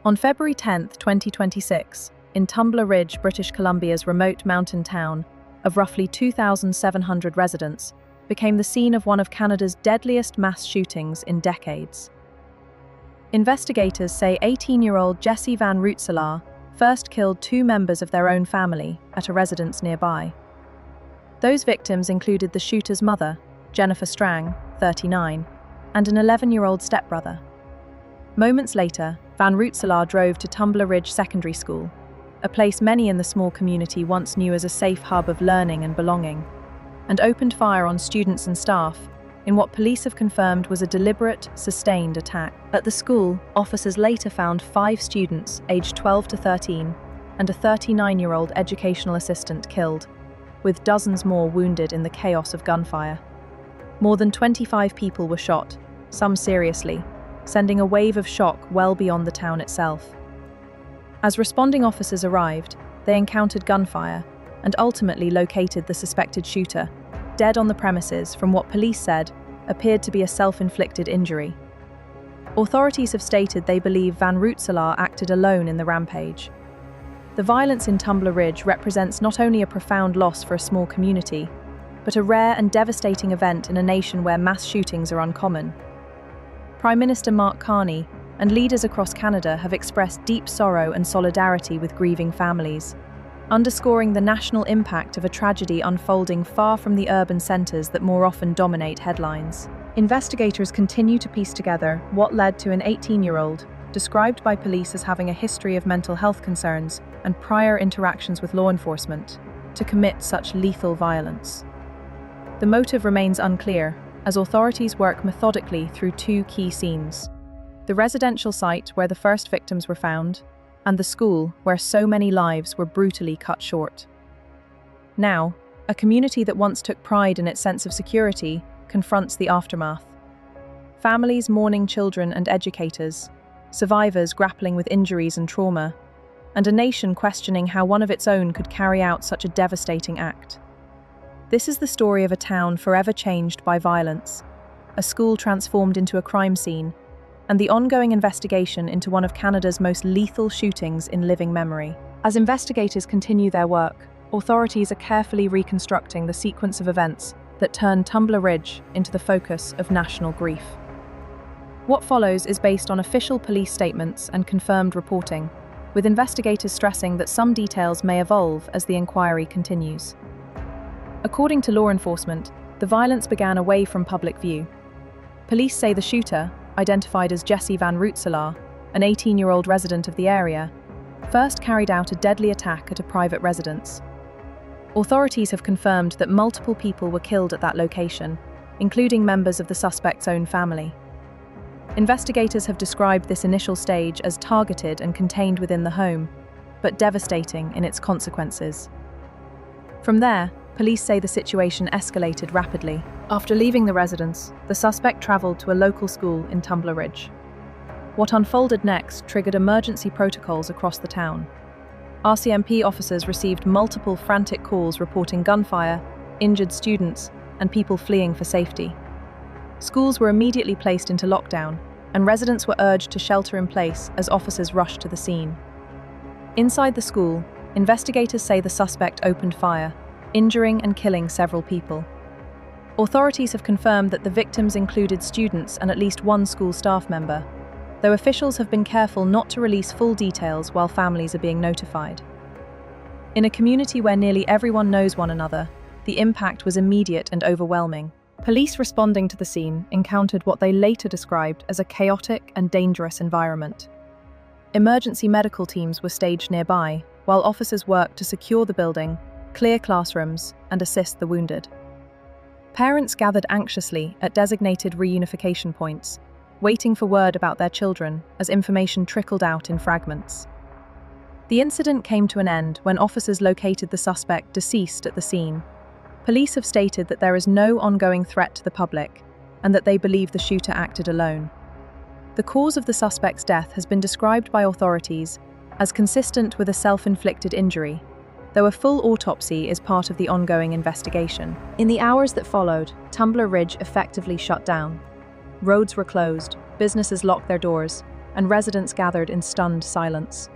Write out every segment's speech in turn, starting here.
On February 10, 2026, in Tumbler Ridge, British Columbia's remote mountain town of roughly 2,700 residents, became the scene of one of Canada's deadliest mass shootings in decades. Investigators say 18-year-old Jesse Van Rootselaar first killed two members of their own family at a residence nearby. Those victims included the shooter's mother, Jennifer Strang, 39, and an 11-year-old stepbrother. Moments later, Van Rootselaar drove to Tumbler Ridge Secondary School, a place many in the small community once knew as a safe hub of learning and belonging, and opened fire on students and staff in what police have confirmed was a deliberate, sustained attack. At the school, officers later found 5 students aged 12 to 13 and a 39-year-old educational assistant killed, with dozens more wounded in the chaos of gunfire. More than 25 people were shot, some seriously, sending a wave of shock well beyond the town itself. As responding officers arrived, they encountered gunfire and ultimately located the suspected shooter, dead on the premises from what police said appeared to be a self-inflicted injury. Authorities have stated they believe Van Rootselaar acted alone in the rampage. The violence in Tumbler Ridge represents not only a profound loss for a small community, but a rare and devastating event in a nation where mass shootings are uncommon. Prime Minister Mark Carney and leaders across Canada have expressed deep sorrow and solidarity with grieving families, underscoring the national impact of a tragedy unfolding far from the urban centres that more often dominate headlines. Investigators continue to piece together what led to an 18-year-old, described by police as having a history of mental health concerns and prior interactions with law enforcement, to commit such lethal violence. The motive remains unclear, as authorities work methodically through 2 key scenes: the residential site where the first victims were found, and the school where so many lives were brutally cut short. Now, a community that once took pride in its sense of security confronts the aftermath. Families mourning children and educators, survivors grappling with injuries and trauma, and a nation questioning how one of its own could carry out such a devastating act. This is the story of a town forever changed by violence, a school transformed into a crime scene, and the ongoing investigation into one of Canada's most lethal shootings in living memory. As investigators continue their work, authorities are carefully reconstructing the sequence of events that turned Tumbler Ridge into the focus of national grief. What follows is based on official police statements and confirmed reporting, with investigators stressing that some details may evolve as the inquiry continues. According to law enforcement, the violence began away from public view. Police say the shooter, identified as Jesse Van Rootselaar, an 18-year-old resident of the area, first carried out a deadly attack at a private residence. Authorities have confirmed that multiple people were killed at that location, including members of the suspect's own family. Investigators have described this initial stage as targeted and contained within the home, but devastating in its consequences. From there, police say the situation escalated rapidly. After leaving the residence, the suspect travelled to a local school in Tumbler Ridge. What unfolded next triggered emergency protocols across the town. RCMP officers received multiple frantic calls reporting gunfire, injured students, and people fleeing for safety. Schools were immediately placed into lockdown, and residents were urged to shelter in place as officers rushed to the scene. Inside the school, investigators say the suspect opened fire, injuring and killing several people. Authorities have confirmed that the victims included students and at least one school staff member, though officials have been careful not to release full details while families are being notified. In a community where nearly everyone knows one another, the impact was immediate and overwhelming. Police responding to the scene encountered what they later described as a chaotic and dangerous environment. Emergency medical teams were staged nearby, while officers worked to secure the building, clear classrooms, and assist the wounded. Parents gathered anxiously at designated reunification points, waiting for word about their children as information trickled out in fragments. The incident came to an end when officers located the suspect deceased at the scene. Police have stated that there is no ongoing threat to the public and that they believe the shooter acted alone. The cause of the suspect's death has been described by authorities as consistent with a self-inflicted injury, though a full autopsy is part of the ongoing investigation. In the hours that followed, Tumbler Ridge effectively shut down. Roads were closed, businesses locked their doors, and residents gathered in stunned silence.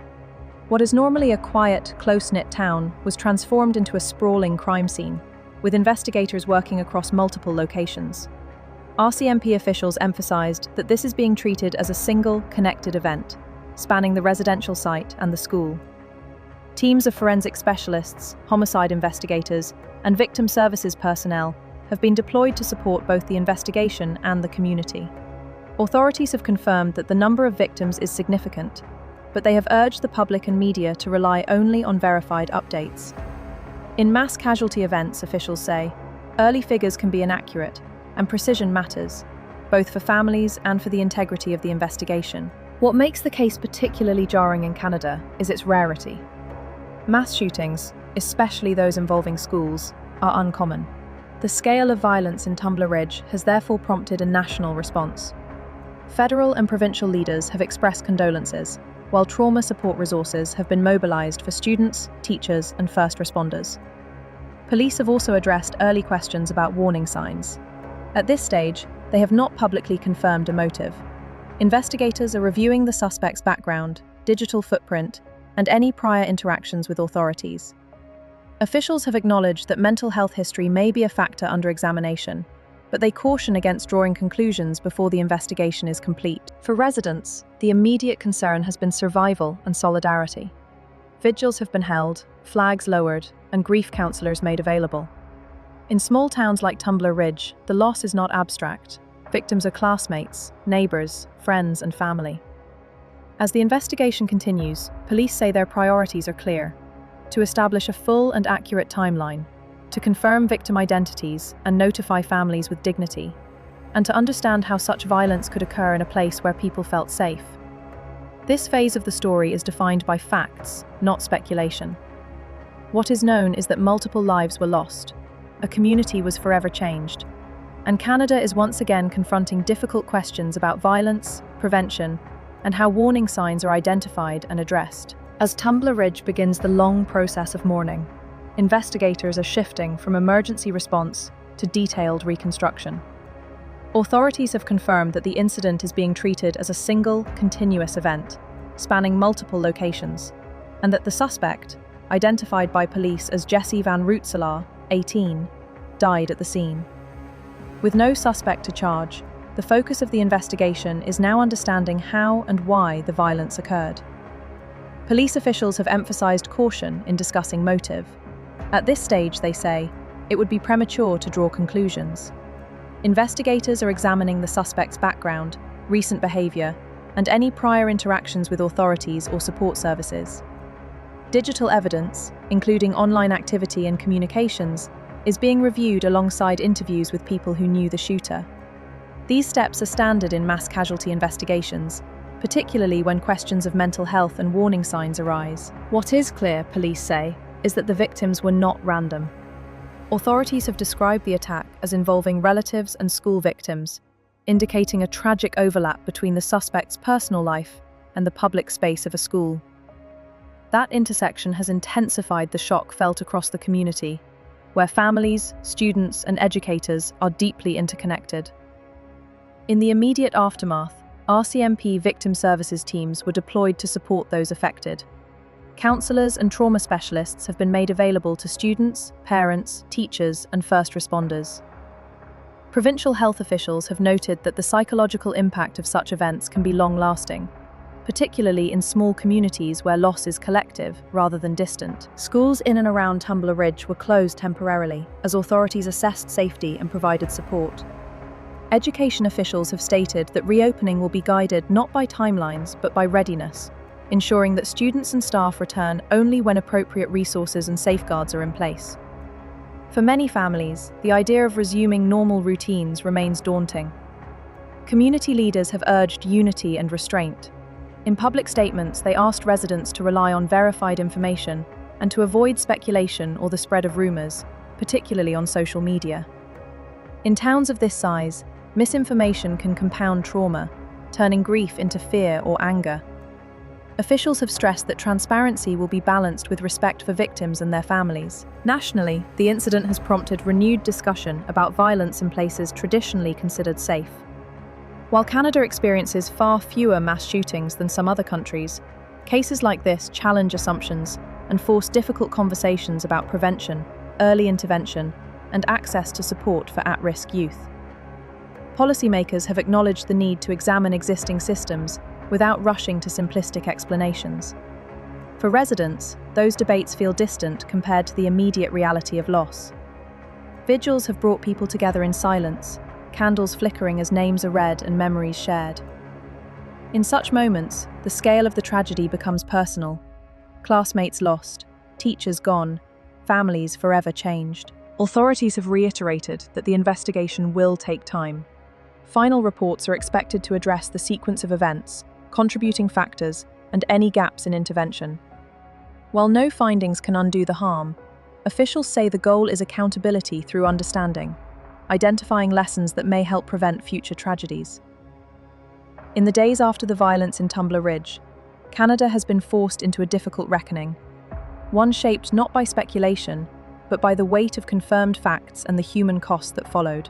What is normally a quiet, close-knit town was transformed into a sprawling crime scene, with investigators working across multiple locations. RCMP officials emphasized that this is being treated as a single, connected event, spanning the residential site and the school. Teams of forensic specialists, homicide investigators, and victim services personnel have been deployed to support both the investigation and the community. Authorities have confirmed that the number of victims is significant, but they have urged the public and media to rely only on verified updates. In mass casualty events, officials say, early figures can be inaccurate, and precision matters, both for families and for the integrity of the investigation. What makes the case particularly jarring in Canada is its rarity. Mass shootings, especially those involving schools, are uncommon. The scale of violence in Tumbler Ridge has therefore prompted a national response. Federal and provincial leaders have expressed condolences, while trauma support resources have been mobilized for students, teachers, and first responders. Police have also addressed early questions about warning signs. At this stage, they have not publicly confirmed a motive. Investigators are reviewing the suspect's background, digital footprint, and any prior interactions with authorities. Officials have acknowledged that mental health history may be a factor under examination, but they caution against drawing conclusions before the investigation is complete. For residents, the immediate concern has been survival and solidarity. Vigils have been held, flags lowered, and grief counselors made available. In small towns like Tumbler Ridge, the loss is not abstract. Victims are classmates, neighbors, friends, and family. As the investigation continues, police say their priorities are clear: to establish a full and accurate timeline, to confirm victim identities and notify families with dignity, and to understand how such violence could occur in a place where people felt safe. This phase of the story is defined by facts, not speculation. What is known is that multiple lives were lost, a community was forever changed, and Canada is once again confronting difficult questions about violence, prevention, and how warning signs are identified and addressed. As Tumbler Ridge begins the long process of mourning, investigators are shifting from emergency response to detailed reconstruction. Authorities have confirmed that the incident is being treated as a single, continuous event, spanning multiple locations, and that the suspect, identified by police as Jesse Van Rootselaar, 18, died at the scene. With no suspect to charge, the focus of the investigation is now understanding how and why the violence occurred. Police officials have emphasized caution in discussing motive. At this stage, they say, it would be premature to draw conclusions. Investigators are examining the suspect's background, recent behavior, and any prior interactions with authorities or support services. Digital evidence, including online activity and communications, is being reviewed alongside interviews with people who knew the shooter. These steps are standard in mass casualty investigations, particularly when questions of mental health and warning signs arise. What is clear, police say, is that the victims were not random. Authorities have described the attack as involving relatives and school victims, indicating a tragic overlap between the suspect's personal life and the public space of a school. That intersection has intensified the shock felt across the community, where families, students, and educators are deeply interconnected. In the immediate aftermath, RCMP victim services teams were deployed to support those affected. Counselors and trauma specialists have been made available to students, parents, teachers, and first responders. Provincial health officials have noted that the psychological impact of such events can be long-lasting, particularly in small communities where loss is collective rather than distant. Schools in and around Tumbler Ridge were closed temporarily as authorities assessed safety and provided support. Education officials have stated that reopening will be guided not by timelines but by readiness, ensuring that students and staff return only when appropriate resources and safeguards are in place. For many families, the idea of resuming normal routines remains daunting. Community leaders have urged unity and restraint. In public statements, they asked residents to rely on verified information and to avoid speculation or the spread of rumors, particularly on social media. In towns of this size, misinformation can compound trauma, turning grief into fear or anger. Officials have stressed that transparency will be balanced with respect for victims and their families. Nationally, the incident has prompted renewed discussion about violence in places traditionally considered safe. While Canada experiences far fewer mass shootings than some other countries, cases like this challenge assumptions and force difficult conversations about prevention, early intervention, and access to support for at-risk youth. Policymakers have acknowledged the need to examine existing systems without rushing to simplistic explanations. For residents, those debates feel distant compared to the immediate reality of loss. Vigils have brought people together in silence, candles flickering as names are read and memories shared. In such moments, the scale of the tragedy becomes personal. Classmates lost, teachers gone, families forever changed. Authorities have reiterated that the investigation will take time. Final reports are expected to address the sequence of events, contributing factors, and any gaps in intervention. While no findings can undo the harm, officials say the goal is accountability through understanding, identifying lessons that may help prevent future tragedies. In the days after the violence in Tumbler Ridge, Canada has been forced into a difficult reckoning, one shaped not by speculation, but by the weight of confirmed facts and the human cost that followed.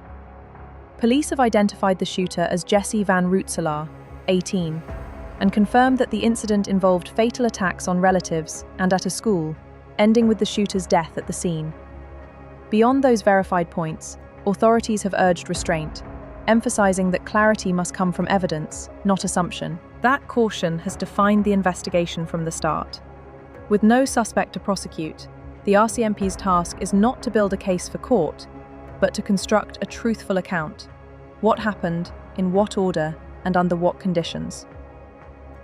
Police have identified the shooter as Jesse Van Rootselaar, 18, and confirmed that the incident involved fatal attacks on relatives and at a school, ending with the shooter's death at the scene. Beyond those verified points, authorities have urged restraint, emphasizing that clarity must come from evidence, not assumption. That caution has defined the investigation from the start. With no suspect to prosecute, the RCMP's task is not to build a case for court, but to construct a truthful account. What happened, in what order, and under what conditions?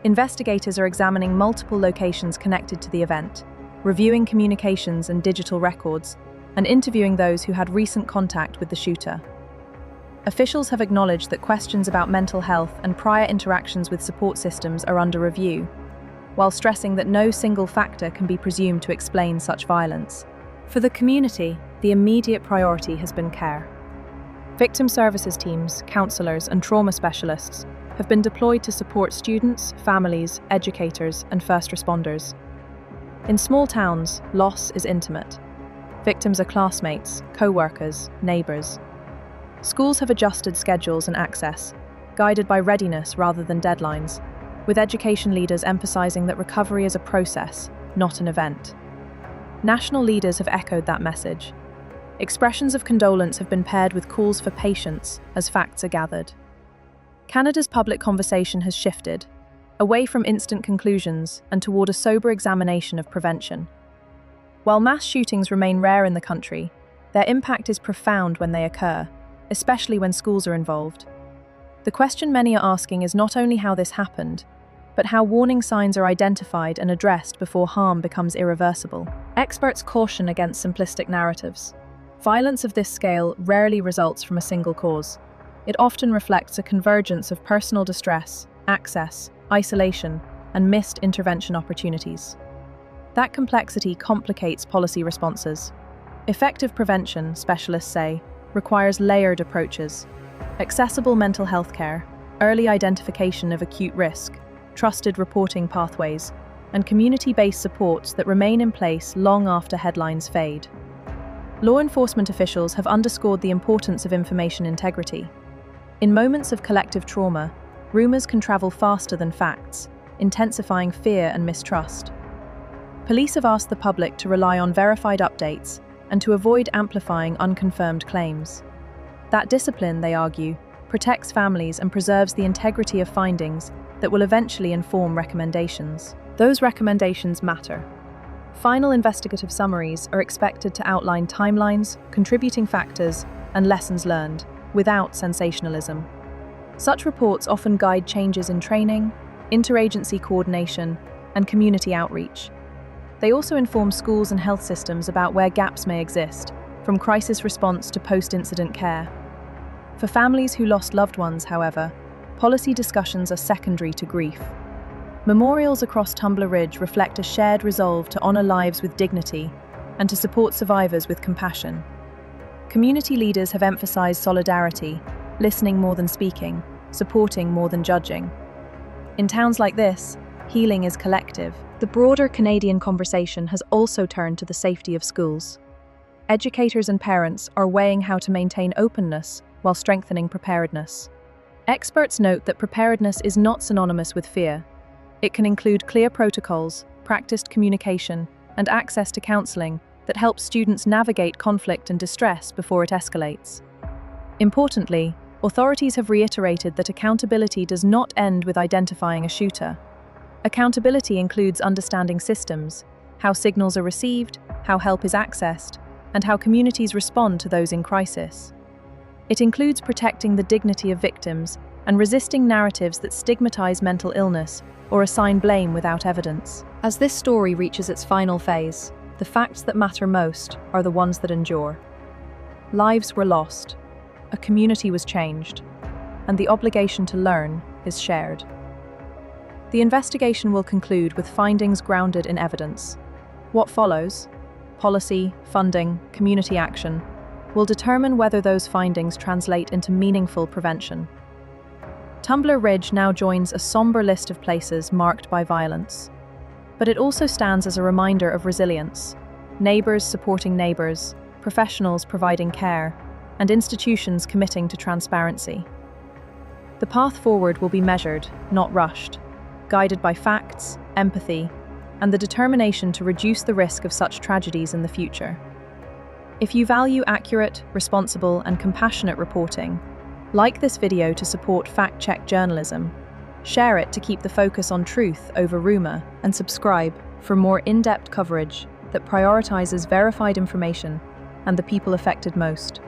Investigators are examining multiple locations connected to the event, reviewing communications and digital records, and interviewing those who had recent contact with the shooter. Officials have acknowledged that questions about mental health and prior interactions with support systems are under review, while stressing that no single factor can be presumed to explain such violence. For the community, the immediate priority has been care. Victim services teams, counsellors, and trauma specialists have been deployed to support students, families, educators, and first responders. In small towns, loss is intimate. Victims are classmates, co-workers, neighbours. Schools have adjusted schedules and access, guided by readiness rather than deadlines, with education leaders emphasising that recovery is a process, not an event. National leaders have echoed that message. Expressions of condolence have been paired with calls for patience as facts are gathered. Canada's public conversation has shifted, away from instant conclusions and toward a sober examination of prevention. While mass shootings remain rare in the country, their impact is profound when they occur, especially when schools are involved. The question many are asking is not only how this happened, but how warning signs are identified and addressed before harm becomes irreversible. Experts caution against simplistic narratives. Violence of this scale rarely results from a single cause. It often reflects a convergence of personal distress, access, isolation, and missed intervention opportunities. That complexity complicates policy responses. Effective prevention, specialists say, requires layered approaches: accessible mental health care, early identification of acute risk, trusted reporting pathways, and community-based supports that remain in place long after headlines fade. Law enforcement officials have underscored the importance of information integrity. In moments of collective trauma, rumors can travel faster than facts, intensifying fear and mistrust. Police have asked the public to rely on verified updates and to avoid amplifying unconfirmed claims. That discipline, they argue, protects families and preserves the integrity of findings that will eventually inform recommendations. Those recommendations matter. Final investigative summaries are expected to outline timelines, contributing factors, and lessons learned, without sensationalism. Such reports often guide changes in training, interagency coordination, and community outreach. They also inform schools and health systems about where gaps may exist, from crisis response to post-incident care. For families who lost loved ones, however, policy discussions are secondary to grief. Memorials across Tumbler Ridge reflect a shared resolve to honour lives with dignity and to support survivors with compassion. Community leaders have emphasised solidarity, listening more than speaking, supporting more than judging. In towns like this, healing is collective. The broader Canadian conversation has also turned to the safety of schools. Educators and parents are weighing how to maintain openness while strengthening preparedness. Experts note that preparedness is not synonymous with fear. It can include clear protocols, practiced communication, and access to counseling that helps students navigate conflict and distress before it escalates. Importantly, authorities have reiterated that accountability does not end with identifying a shooter. Accountability includes understanding systems, how signals are received, how help is accessed, and how communities respond to those in crisis. It includes protecting the dignity of victims and resisting narratives that stigmatize mental illness or assign blame without evidence. As this story reaches its final phase, the facts that matter most are the ones that endure. Lives were lost, a community was changed, and the obligation to learn is shared. The investigation will conclude with findings grounded in evidence. What follows, policy, funding, community action, will determine whether those findings translate into meaningful prevention. Tumbler Ridge now joins a somber list of places marked by violence. But it also stands as a reminder of resilience, neighbors supporting neighbors, professionals providing care, and institutions committing to transparency. The path forward will be measured, not rushed, guided by facts, empathy, and the determination to reduce the risk of such tragedies in the future. If you value accurate, responsible, and compassionate reporting, like this video to support fact-check journalism, share it to keep the focus on truth over rumor, and subscribe for more in-depth coverage that prioritizes verified information and the people affected most.